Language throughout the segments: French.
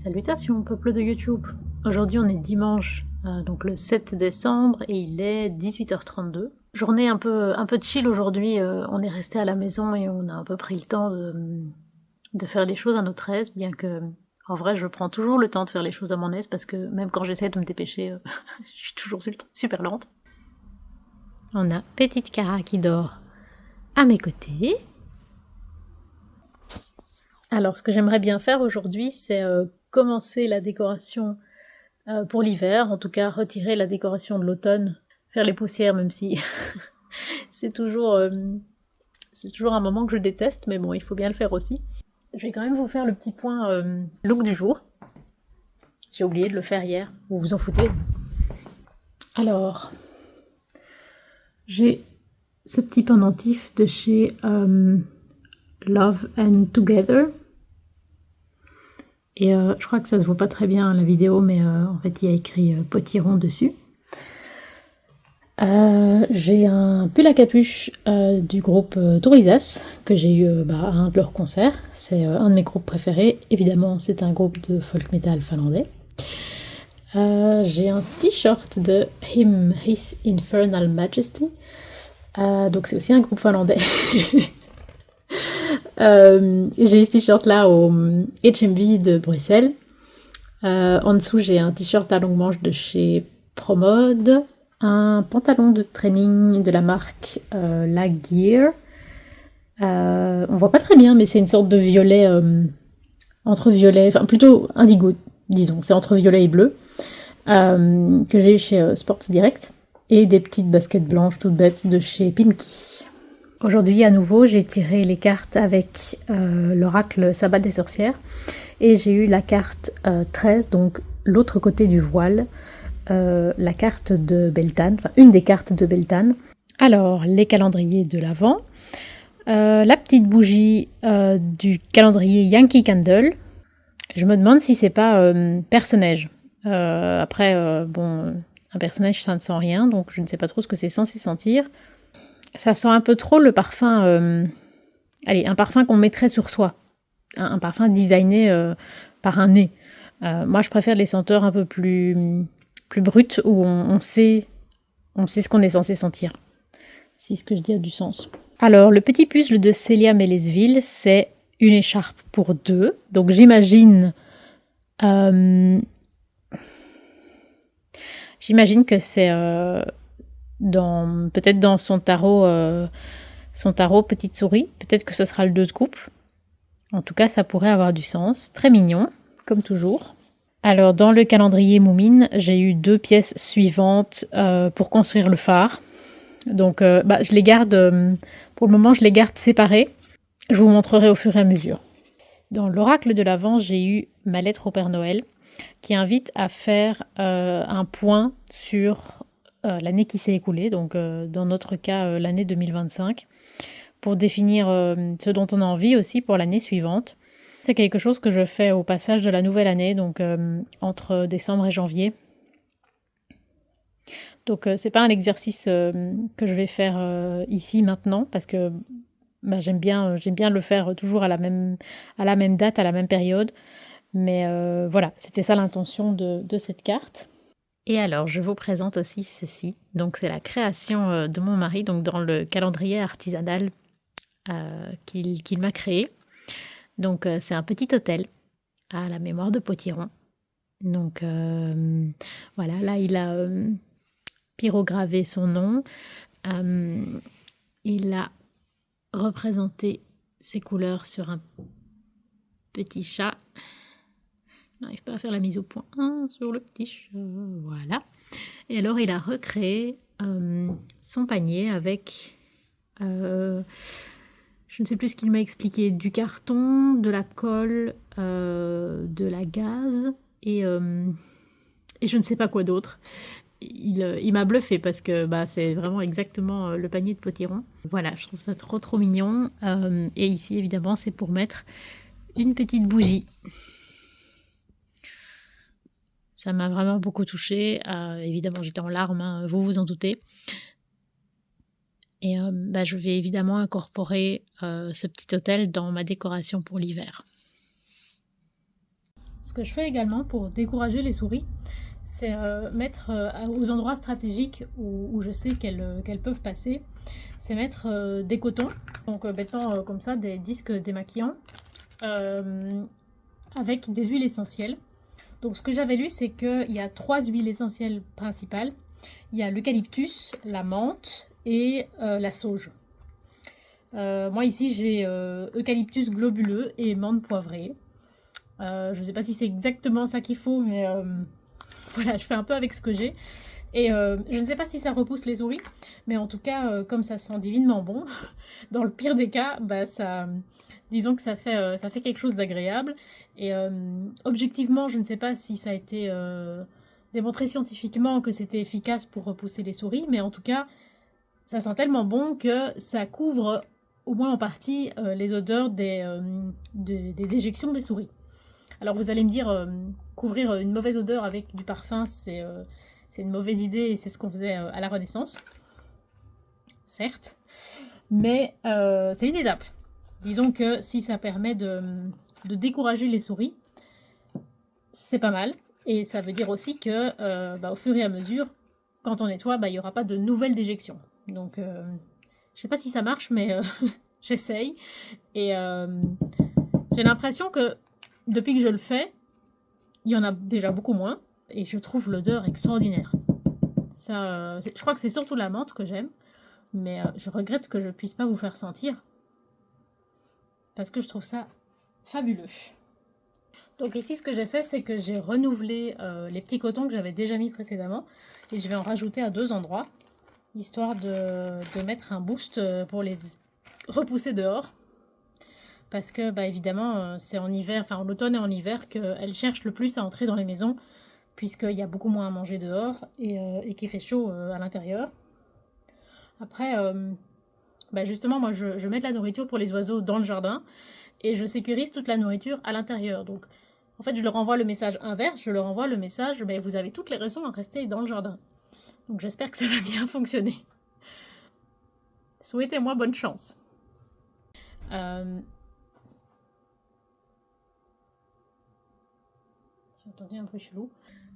Salutations peuple de YouTube. Aujourd'hui on est dimanche, donc le 7 décembre et il est 18h32. Journée un peu chill aujourd'hui, on est resté à la maison et on a un peu pris le temps de faire les choses à notre aise, bien que en vrai je prends toujours le temps de faire les choses à mon aise parce que même quand j'essaie de me dépêcher, je suis toujours super lente. On a petite Cara qui dort à mes côtés. Alors ce que j'aimerais bien faire aujourd'hui c'est commencer la décoration pour l'hiver, en tout cas retirer la décoration de l'automne, faire les poussières même si c'est toujours un moment que je déteste, mais bon, il faut bien le faire aussi. Je vais quand même vous faire le petit point look du jour. J'ai oublié de le faire hier, vous vous en foutez. Alors, j'ai ce petit pendentif de chez Love and Together. Et je crois que ça se voit pas très bien à la vidéo, mais en fait il y a écrit potiron dessus. J'ai un pull à capuche du groupe Tourisas que j'ai eu à un de leurs concerts. C'est un de mes groupes préférés. Évidemment, c'est un groupe de folk metal finlandais. J'ai un t-shirt de Him, His Infernal Majesty. Donc c'est aussi un groupe finlandais. J'ai eu ce t-shirt là au HMV de Bruxelles. En dessous, j'ai un t-shirt à longue manche de chez Promode. Un pantalon de training de la marque La Gear. On voit pas très bien, mais c'est une sorte de violet, entre violet, enfin plutôt indigo, disons, c'est entre violet et bleu, que j'ai eu chez Sports Direct. Et des petites baskets blanches toutes bêtes de chez Pimki. Aujourd'hui, à nouveau, j'ai tiré les cartes avec l'oracle Sabbat des sorcières. Et j'ai eu la carte 13, donc l'autre côté du voile. La carte de Beltane, enfin une des cartes de Beltane. Alors, les calendriers de l'Avent, la petite bougie du calendrier Yankee Candle. Je me demande si c'est pas personnage. Après, bon, un personnage ça ne sent rien, donc je ne sais pas trop ce que c'est censé sentir. Ça sent un peu trop le parfum, un parfum qu'on mettrait sur soi. Un parfum designé par un nez. Moi, je préfère les senteurs un peu plus brutes où on sait ce qu'on est censé sentir. Si ce que je dis a du sens. Alors, le petit puzzle de Célia Mélesville, c'est une écharpe pour deux. Donc, j'imagine que c'est peut-être dans son tarot petite souris. Peut-être que ce sera le 2 de coupe. En tout cas, ça pourrait avoir du sens. Très mignon, comme toujours. Alors, dans le calendrier Moumine, j'ai eu 2 pièces suivantes pour construire le phare. Donc, je les garde, pour le moment, je les garde séparées. Je vous montrerai au fur et à mesure. Dans l'oracle de l'Avent, j'ai eu ma lettre au Père Noël, qui invite à faire un point sur l'année qui s'est écoulée, donc dans notre cas, l'année 2025, pour définir ce dont on a envie aussi pour l'année suivante. C'est quelque chose que je fais au passage de la nouvelle année, donc entre décembre et janvier. Donc c'est pas un exercice que je vais faire ici maintenant parce que j'aime bien le faire toujours à la même date, à la même période. Mais voilà, c'était ça l'intention de cette carte. Et alors, je vous présente aussi ceci. Donc c'est la création de mon mari, donc dans le calendrier artisanal qu'il m'a créé. Donc c'est un petit hôtel à la mémoire de Potiron. Donc voilà, là il a pyrogravé son nom. Il a représenté ses couleurs sur un petit chat. Je n'arrive pas à faire la mise au point sur le petit chat. Voilà. Et alors il a recréé son panier avec... je ne sais plus ce qu'il m'a expliqué, du carton, de la colle, de la gaze et je ne sais pas quoi d'autre. Il m'a bluffé parce que c'est vraiment exactement le panier de Potiron. Voilà, je trouve ça trop mignon. Et ici, évidemment, c'est pour mettre une petite bougie. Ça m'a vraiment beaucoup touchée. Évidemment, j'étais en larmes, vous vous en doutez. Et je vais évidemment incorporer ce petit hôtel dans ma décoration pour l'hiver. Ce que je fais également pour décourager les souris, c'est mettre aux endroits stratégiques où je sais qu'elles peuvent passer, c'est mettre des cotons, donc bêtement comme ça, des disques démaquillants, euh, avec des huiles essentielles. Donc ce que j'avais lu, c'est qu'il y a 3 huiles essentielles principales. Il y a l'eucalyptus, la menthe et la sauge. Moi ici j'ai eucalyptus globuleux et menthe poivrée. Je ne sais pas si c'est exactement ça qu'il faut, mais voilà, je fais un peu avec ce que j'ai. Et je ne sais pas si ça repousse les souris, mais en tout cas, comme ça sent divinement bon, dans le pire des cas, bah ça, disons que ça fait quelque chose d'agréable. Et objectivement, je ne sais pas si ça a été démontré scientifiquement que c'était efficace pour repousser les souris, mais en tout cas, ça sent tellement bon que ça couvre au moins en partie les odeurs des déjections des souris. Alors vous allez me dire, couvrir une mauvaise odeur avec du parfum, c'est une mauvaise idée et c'est ce qu'on faisait à la Renaissance. Certes, mais c'est une étape. Disons que si ça permet de décourager les souris, c'est pas mal. Et ça veut dire aussi que au fur et à mesure, quand on nettoie, il n'y aura pas de nouvelles déjections. Donc je sais pas si ça marche, mais j'essaye. Et j'ai l'impression que depuis que je le fais, il y en a déjà beaucoup moins. Et je trouve l'odeur extraordinaire. Ça, je crois que c'est surtout la menthe que j'aime. Mais je regrette que je ne puisse pas vous faire sentir. Parce que je trouve ça fabuleux. Donc ici, ce que j'ai fait, c'est que j'ai renouvelé les petits cotons que j'avais déjà mis précédemment. Et je vais en rajouter à 2 endroits. Histoire de mettre un boost pour les repousser dehors. Parce que, évidemment, c'est en hiver, enfin en automne et en hiver, qu'elles cherchent le plus à entrer dans les maisons. Puisqu'il y a beaucoup moins à manger dehors et qu'il fait chaud à l'intérieur. Après, justement, moi, je mets de la nourriture pour les oiseaux dans le jardin et je sécurise toute la nourriture à l'intérieur. Donc, en fait, je leur envoie le message inverse. Je leur envoie le message, vous avez toutes les raisons à rester dans le jardin. Donc, j'espère que ça va bien fonctionner. Souhaitez-moi bonne chance. J'ai entendu un bruit chelou.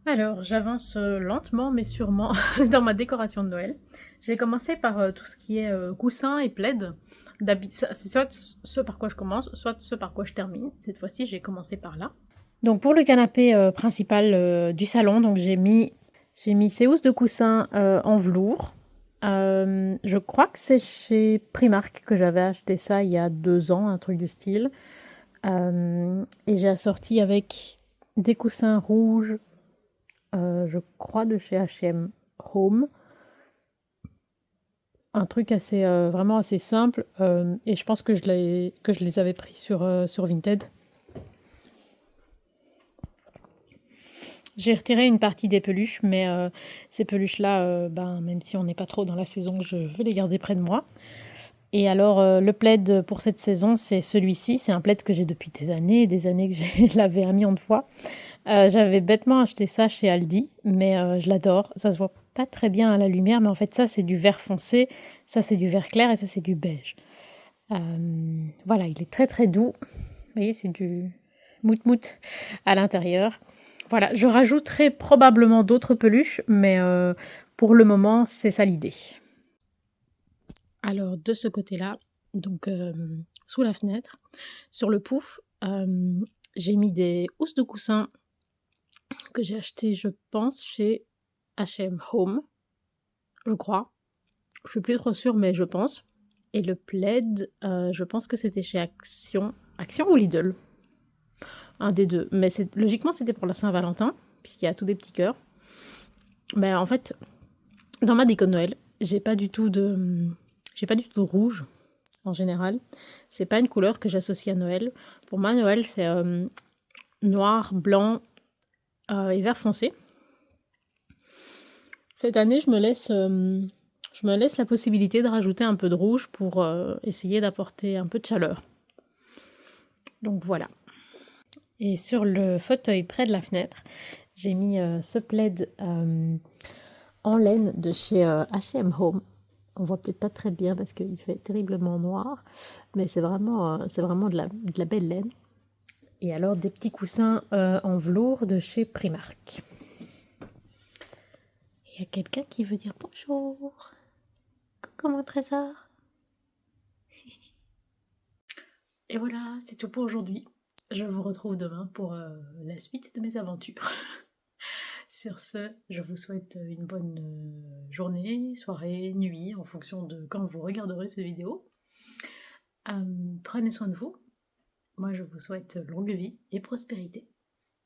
Alors, j'avance lentement mais sûrement dans ma décoration de Noël. Je vais commencer par tout ce qui est coussin et plaid. C'est soit ce par quoi je commence, soit ce par quoi je termine. Cette fois-ci, j'ai commencé par là. Donc pour le canapé principal du salon, donc j'ai mis ces housses de coussin en velours. Je crois que c'est chez Primark que j'avais acheté ça il y a 2 ans, un truc du style. Et j'ai assorti avec des coussins rouges, je crois de chez H&M Home. Un truc assez, vraiment assez simple. Et je pense que je les avais pris sur Vinted. J'ai retiré une partie des peluches, mais ces peluches-là, même si on n'est pas trop dans la saison, je veux les garder près de moi. Et alors, le plaid pour cette saison, c'est celui-ci. C'est un plaid que j'ai depuis des années et des années que j'ai lavé 1 million de fois. J'avais bêtement acheté ça chez Aldi, mais je l'adore. Ça se voit pas très bien à la lumière, mais en fait, ça, c'est du vert foncé, ça, c'est du vert clair et ça, c'est du beige. Voilà, il est très très doux. Vous voyez, c'est du mout-mout à l'intérieur. Voilà, je rajouterai probablement d'autres peluches, mais pour le moment, c'est ça l'idée. Alors, de ce côté-là, donc sous la fenêtre, sur le pouf, j'ai mis des housses de coussin que j'ai achetées, je pense, chez H&M Home, je crois. Je suis plus trop sûre, mais je pense. Et le plaid, je pense que c'était chez Action ou Lidl. Un des deux. Mais logiquement, c'était pour la Saint-Valentin, puisqu'il y a tous des petits cœurs. Mais en fait, dans ma déco de Noël, j'ai pas du tout de rouge, en général. C'est pas une couleur que j'associe à Noël. Pour moi, Noël, c'est noir, blanc et vert foncé. Cette année, je me laisse la possibilité de rajouter un peu de rouge pour essayer d'apporter un peu de chaleur. Donc voilà. Et sur le fauteuil près de la fenêtre, j'ai mis ce plaid en laine de chez H&M Home. On voit peut-être pas très bien parce qu'il fait terriblement noir, mais c'est vraiment de la belle laine. Et alors des petits coussins en velours de chez Primark. Il y a quelqu'un qui veut dire bonjour. Coucou mon trésor. Et voilà, c'est tout pour aujourd'hui. Je vous retrouve demain pour la suite de mes aventures. Sur ce, je vous souhaite une bonne journée, soirée, nuit, en fonction de quand vous regarderez ces vidéos. Prenez soin de vous. Moi, je vous souhaite longue vie et prospérité.